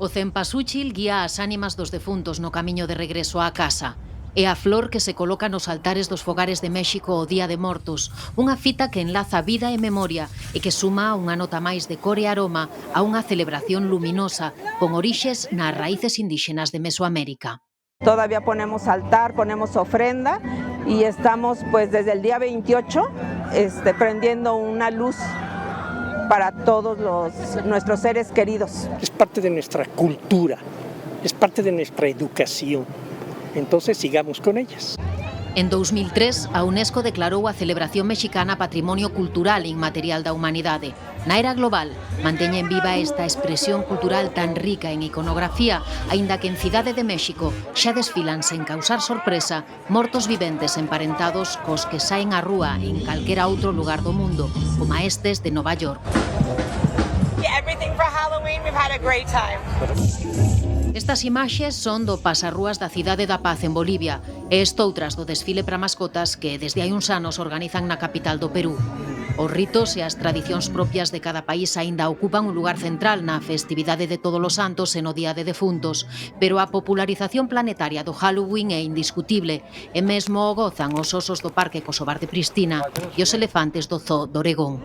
O cempasúchil guía as ánimas dos defuntos no camiño de regreso á casa. É a flor que se coloca nos altares dos fogares de México o Día de Mortos, unha fita que enlaza vida e memoria e que suma unha nota máis de cor e aroma a unha celebración luminosa con orixes nas raíces indígenas de Mesoamérica. Todavía ponemos altar, ponemos ofrenda y estamos pues desde el día 28 prendiendo una luz para todos nuestros seres queridos. Es parte de nuestra cultura, es parte de nuestra educación, entonces sigamos con ellas. En 2003, a UNESCO declarou a celebración mexicana Patrimonio Cultural Inmaterial da Humanidade. Na era global, manteñen viva esta expresión cultural tan rica en iconografía, aínda que en Cidade de México xa desfilan sen causar sorpresa mortos viventes emparentados cos que saen á rúa en calquera outro lugar do mundo, como estes de Nova York. Everything for Halloween, we've had a great time. Estas imaxes son do Pasarrúas da Cidade da Paz en Bolivia e estoutras do desfile para mascotas que desde hai uns anos organizan na capital do Perú. Os ritos e as tradicións propias de cada país aínda ocupan un lugar central na festividade de Todos os Santos e no Día de Defuntos, pero a popularización planetaria do Halloween é indiscutible e mesmo o gozan os osos do Parque Kosovar de Pristina e os elefantes do Zoo de Oregón.